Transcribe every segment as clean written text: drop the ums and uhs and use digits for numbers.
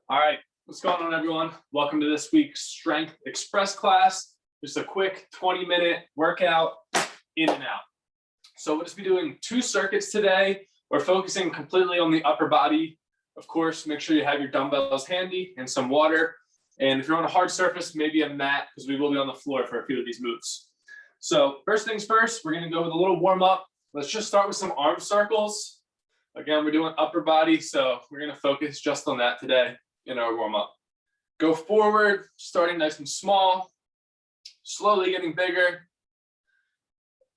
All right, what's going on, everyone? Welcome to this week's Strength Express class. Just a quick 20-minute workout in and out. So we'll just be doing 2 circuits today. We're focusing completely on the upper body. Of course, make sure you have your dumbbells handy and some water. And if you're on a hard surface, maybe a mat, because we will be on the floor for a few of these moves. So first things first, we're going to go with a little warm up. Let's just start with some arm circles. Again, we're doing upper body, so we're going to focus just on that today in our warm up. Go forward, starting nice and small, slowly getting bigger,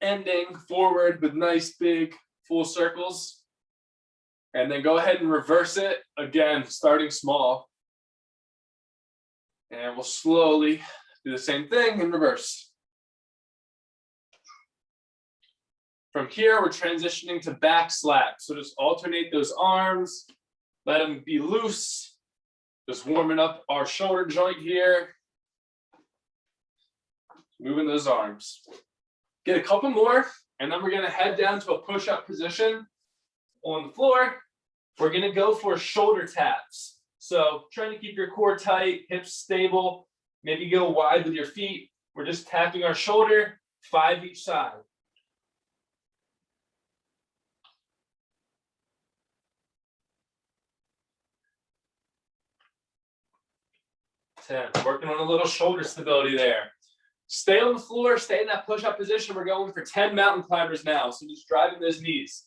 ending forward with nice big full circles. And then go ahead and reverse it again, starting small. And we'll slowly do the same thing in reverse. From here, we're transitioning to back slap. So just alternate those arms, let them be loose. Just warming up our shoulder joint here. Moving those arms. Get a couple more, and then we're gonna head down to a push-up position on the floor. We're gonna go for shoulder taps. So trying to keep your core tight, hips stable, maybe go wide with your feet. We're just tapping our shoulder, 5 each side. 10. Working on a little shoulder stability there. Stay on the floor, stay in that push-up position. We're going for 10 mountain climbers now. So just driving those knees.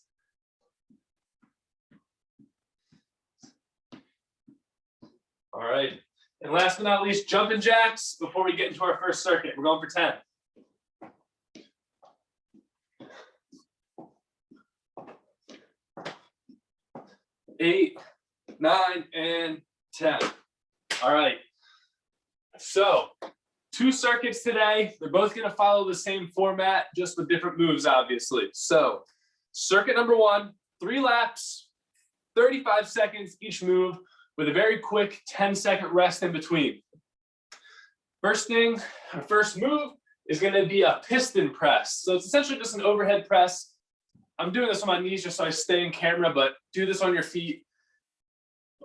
All right. And last but not least, jumping jacks before we get into our first circuit. We're going for 10. 8, 9, and 10. All right. So 2 circuits today. They're both going to follow the same format, just with different moves, obviously. So circuit number 1, 3 laps, 35 seconds each move with a very quick 10-second rest in between. First thing, our first move is going to be a piston press. So it's essentially just an overhead press. I'm doing this on my knees just so I stay in camera, but do this on your feet.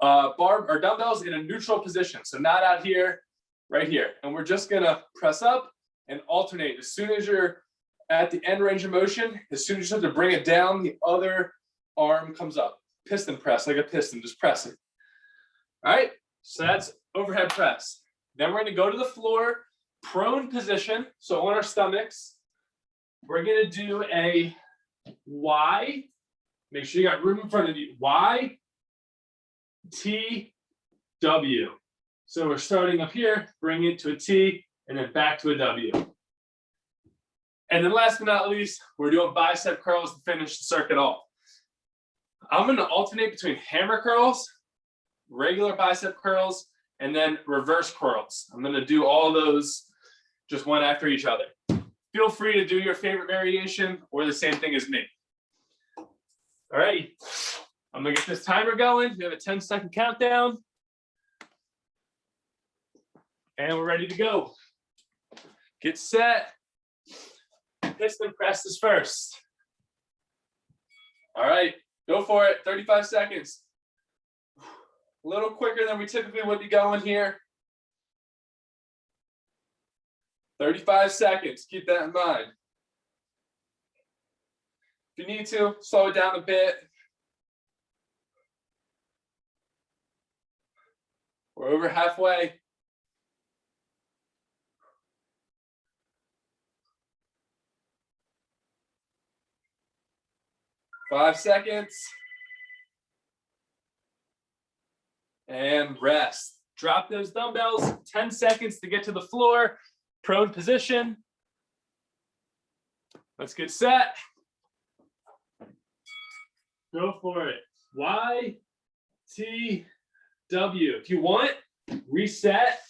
Bar or dumbbells in a neutral position. So not out here, right here. And we're just gonna press up and alternate. As soon as you're at the end range of motion, as soon as you start to bring it down, the other arm comes up. Piston press, like a piston, just press it. All right, so that's overhead press. Then we're gonna go to the floor, prone position. So on our stomachs, we're gonna do a Y. Make sure you got room in front of you. Y, T, W. So we're starting up here, bring it to a T, and then back to a W. And then last but not least, we're doing bicep curls to finish the circuit off. I'm going to alternate between hammer curls, regular bicep curls, and then reverse curls. I'm going to do all those just one after each other. Feel free to do your favorite variation or the same thing as me. All right, I'm going to get this timer going. We have a 10-second countdown. And we're ready to go. Get set. Piston press is first. All right, go for it. 35 seconds. A little quicker than we typically would be going here. 35 seconds. Keep that in mind. If you need to, slow it down a bit. We're over halfway. 5 seconds. And rest. Drop those dumbbells. 10 seconds to get to the floor. Prone position. Let's get set. Go for it. Y, T, W. If you want, reset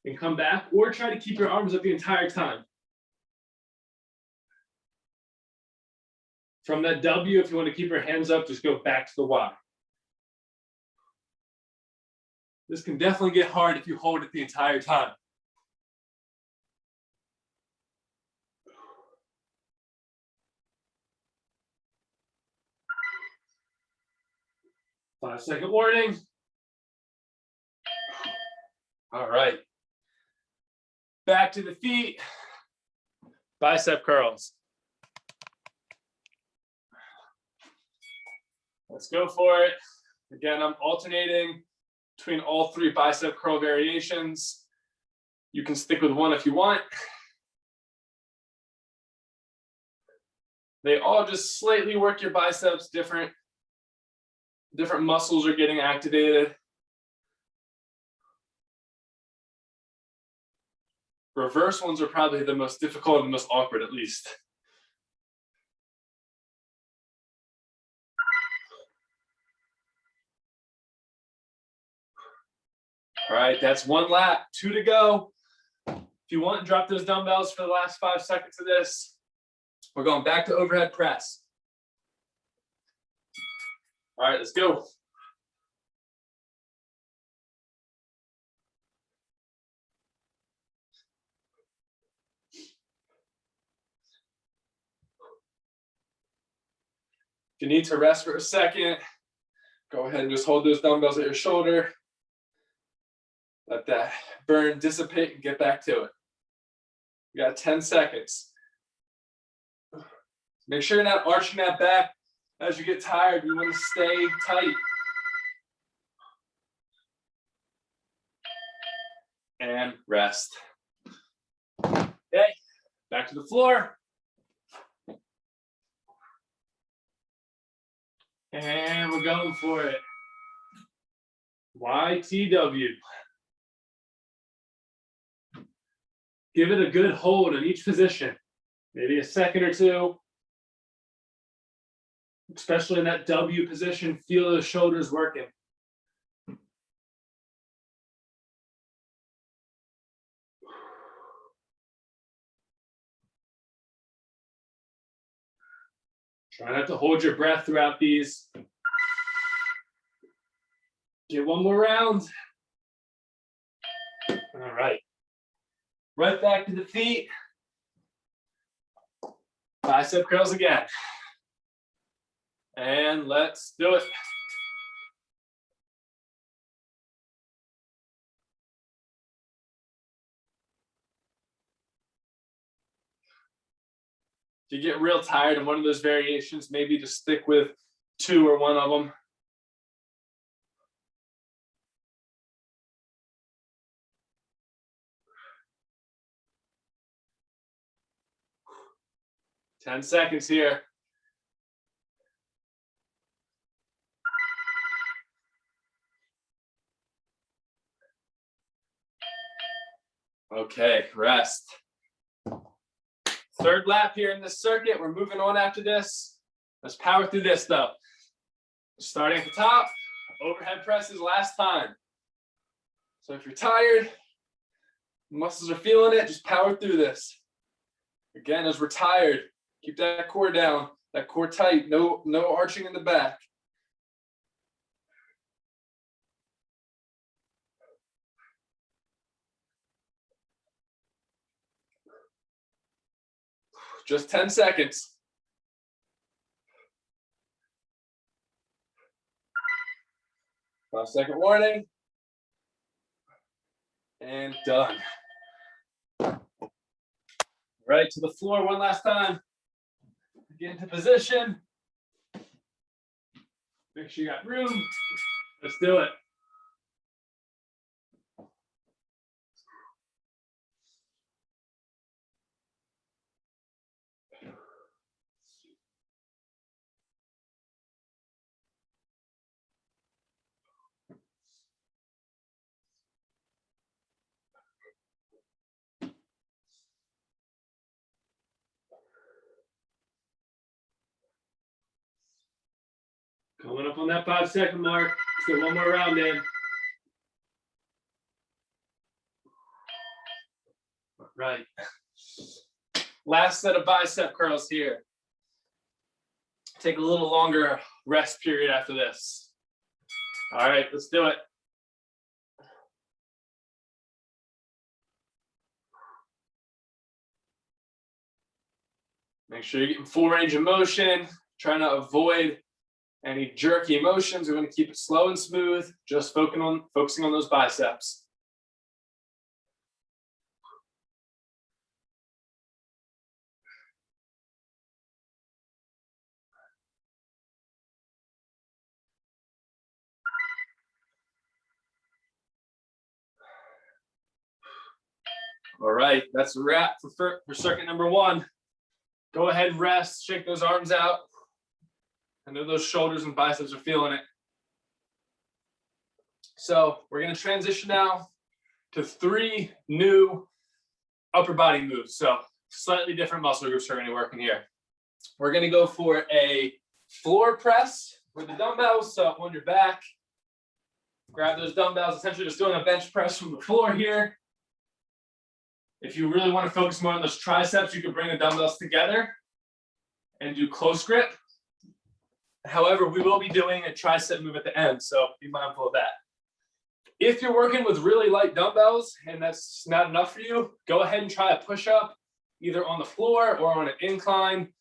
and come back, or try to keep your arms up the entire time. From that W, if you want to keep your hands up, just go back to the Y. This can definitely get hard if you hold it the entire time. 5-second warning. All right. Back to the feet. Bicep curls. Let's go for it. Again, I'm alternating between all three bicep curl variations. You can stick with one if you want. They all just slightly work your biceps different. Different muscles are getting activated. Reverse ones are probably the most difficult and most awkward, at least. All right, that's one lap, 2 to go. If you want, drop those dumbbells for the last 5 seconds of this. We're going back to overhead press. All right, let's go. If you need to rest for a second, go ahead and just hold those dumbbells at your shoulder. Let that burn dissipate and get back to it. You got 10 seconds. Make sure you're not arching that back as you get tired. You want to stay tight. And rest. Okay, back to the floor. And we're going for it. YTW. Give it a good hold in each position. Maybe a second or two. Especially in that W position, feel the shoulders working. Try not to hold your breath throughout these. Get one more round. All right. Right back to the feet. Bicep curls again. And let's do it. If you get real tired in one of those variations, maybe just stick with 2 or 1 of them. Ten seconds here. Okay, rest. Third lap here in this circuit. We're moving on after this. Let's power through this though. Starting at the top, overhead presses last time. So if you're tired, muscles are feeling it, just power through this. Again, as we're tired, keep that core down, that core tight, no arching in the back. Just 10 seconds. Five-second warning. And done. Right to the floor one last time. Get into position. Make sure you got room. Let's do it. Coming up on that 5-second mark. Let's get one more round in. Right. Last set of bicep curls here. Take a little longer rest period after this. All right, let's do it. Make sure you're getting full range of motion. Trying to avoid any jerky motions. We want to keep it slow and smooth, just focusing on those biceps. All right, that's a wrap for circuit number one. Go ahead and rest, shake those arms out. I know those shoulders and biceps are feeling it. So we're gonna transition now to 3 new upper body moves. So slightly different muscle groups are gonna be working here. We're gonna go for a floor press with the dumbbells. So on your back, grab those dumbbells, essentially just doing a bench press from the floor here. If you really want to focus more on those triceps, you can bring the dumbbells together and do close grip. However, we will be doing a tricep move at the end, so be mindful of that. If you're working with really light dumbbells and that's not enough for you, go ahead and try a push-up either on the floor or on an incline.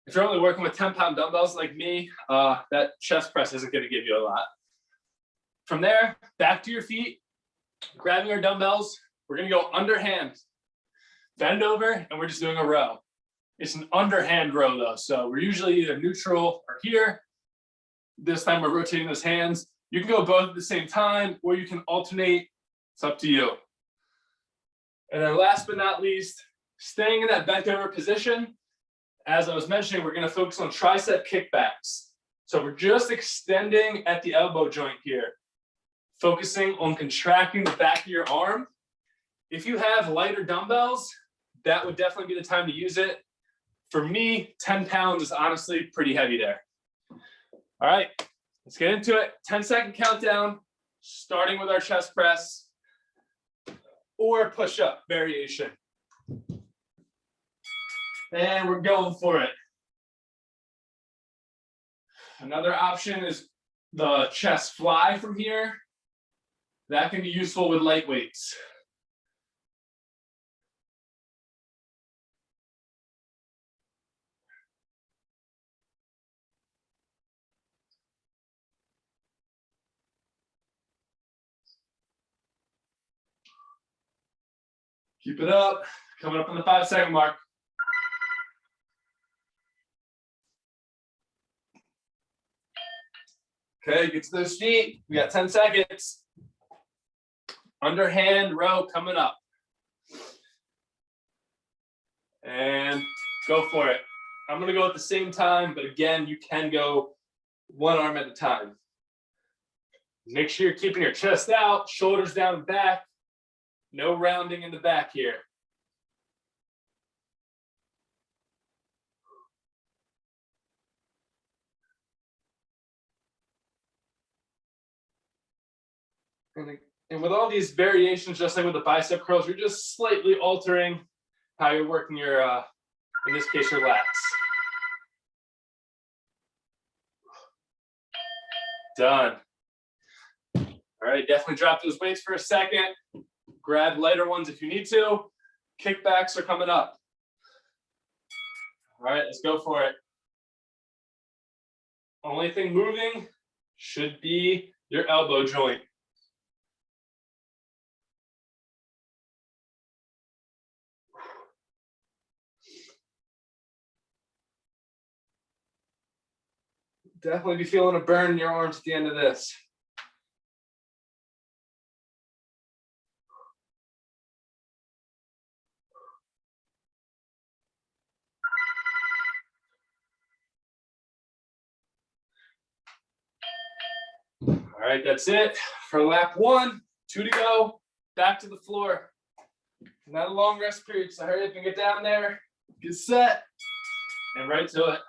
If you're only working with 10-pound dumbbells like me, that chest press isn't going to give you a lot. From there, back to your feet, grabbing our dumbbells. We're going to go underhand, bend over, and we're just doing a row. It's an underhand row though, so we're usually either neutral or here. This time we're rotating those hands. You can go both at the same time, or you can alternate. It's up to you. And then last but not least, staying in that bent over position. As I was mentioning, we're going to focus on tricep kickbacks. So we're just extending at the elbow joint here, focusing on contracting the back of your arm. If you have lighter dumbbells, that would definitely be the time to use it. For me, 10 pounds is honestly pretty heavy there. All right, let's get into it. 10-second countdown, starting with our chest press or push-up variation. And we're going for it. Another option is the chest fly from here. That can be useful with light weights. Keep it up. Coming up on the 5-second mark. Okay, get to those feet. We got 10 seconds. Underhand row coming up. And go for it. I'm going to go at the same time, but again, you can go one arm at a time. Make sure you're keeping your chest out, shoulders down and back. No rounding in the back here. And with all these variations, just like with the bicep curls, you're just slightly altering how you're working your, in this case, your lats. Done. All right, definitely drop those weights for a second. Grab lighter ones if you need to. Kickbacks are coming up. All right, let's go for it. Only thing moving should be your elbow joint. Definitely be feeling a burn in your arms at the end of this. All right, that's it for lap 1. 2 to go. Back to the floor. Not a long rest period, so hurry up and get down there. Get set. And right to it.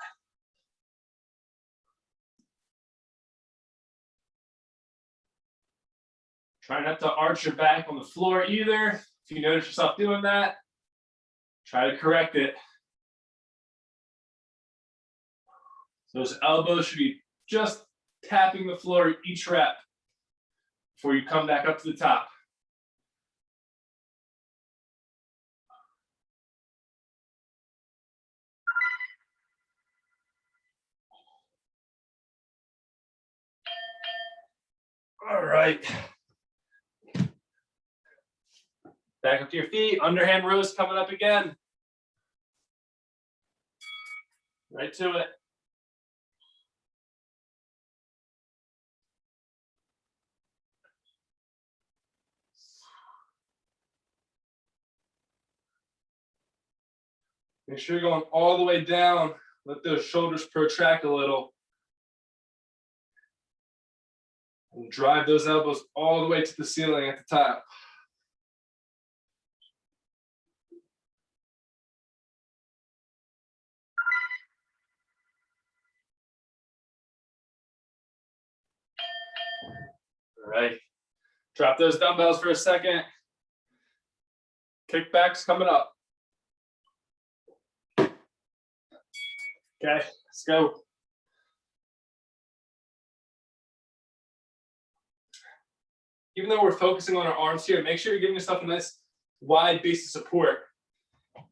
Try not to arch your back on the floor either. If you notice yourself doing that, try to correct it. Those elbows should be just tapping the floor each rep before you come back up to the top. All right. Back up to your feet. Underhand rows coming up again. Right to it. Make sure you're going all the way down. Let those shoulders protract a little. And drive those elbows all the way to the ceiling at the top. All right. Drop those dumbbells for a second. Kickbacks coming up. Okay, let's go. Even though we're focusing on our arms here, make sure you're giving yourself a nice wide base of support.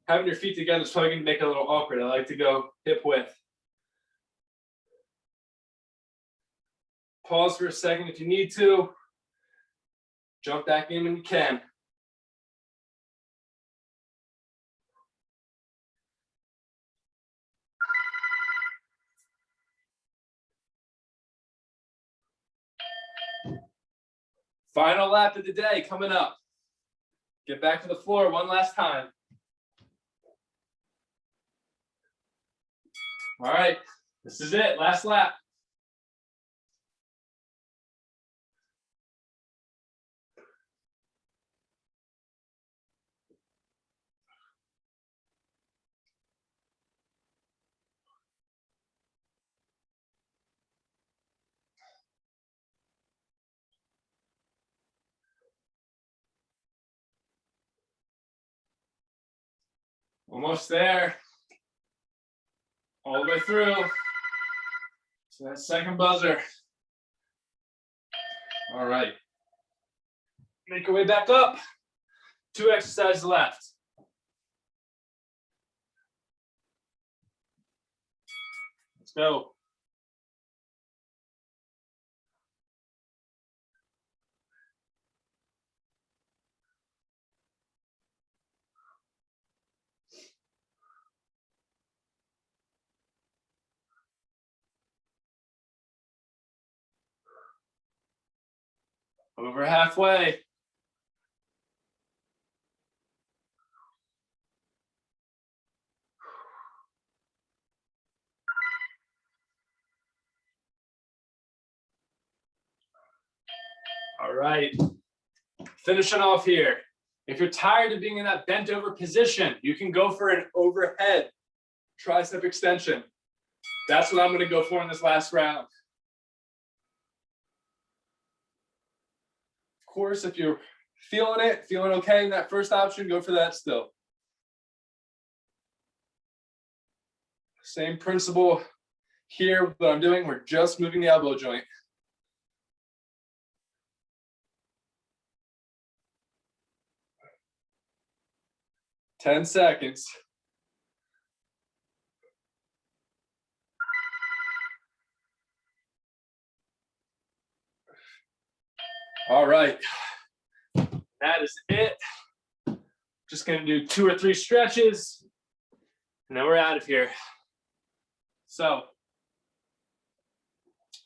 Having your feet together is probably going to make it a little awkward. I like to go hip width. Pause for a second if you need to. Jump back in when you can. Final lap of the day coming up. Get back to the floor one last time. All right, this is it, last lap. Almost there. All the way through. So that second buzzer. All right. Make your way back up. 2 exercises left. Let's go. Over halfway. All right. Finishing off here. If you're tired of being in that bent over position, you can go for an overhead tricep extension. That's what I'm going to go for in this last round. Of course, if you're feeling it, feeling okay in that first option, go for that still. Same principle here, what I'm doing, we're just moving the elbow joint. Ten seconds. All right, that is it. Just gonna do 2 or 3 stretches, and then we're out of here. So,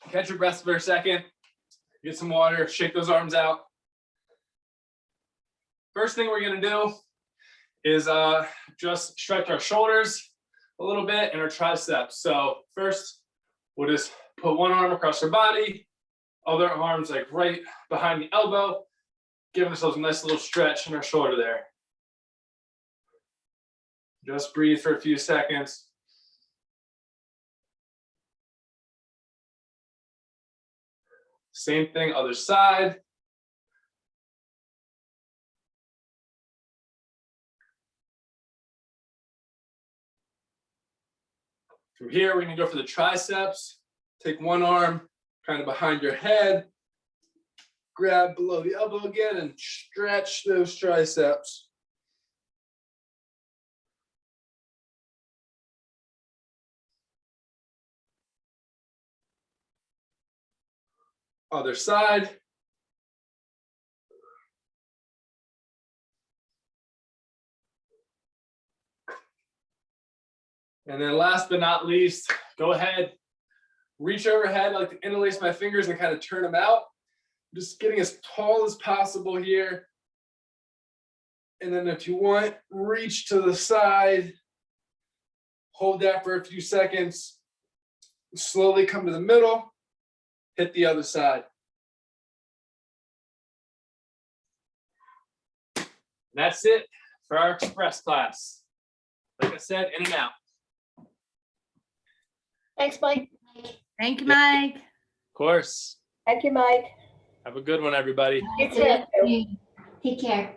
catch your breath for a second, get some water, shake those arms out. First thing we're gonna do is just stretch our shoulders a little bit and our triceps. So first, we'll just put one arm across our body, other arms like right behind the elbow, giving ourselves a nice little stretch in our shoulder there. Just breathe for a few seconds. Same thing, other side. From here, we're gonna go for the triceps. Take one arm kind of behind your head, grab below the elbow again and stretch those triceps. Other side. And then last but not least, go ahead, reach overhead. I like to interlace my fingers and kind of turn them out. Just getting as tall as possible here. And then if you want, reach to the side hold that for a few seconds, slowly come to the middle, hit the other side. And that's it for our express class. Like I said, in and out. Thanks, Mike. Thank you, Mike. Of course. Thank you, Mike. Have a good one, everybody. You too. Take care.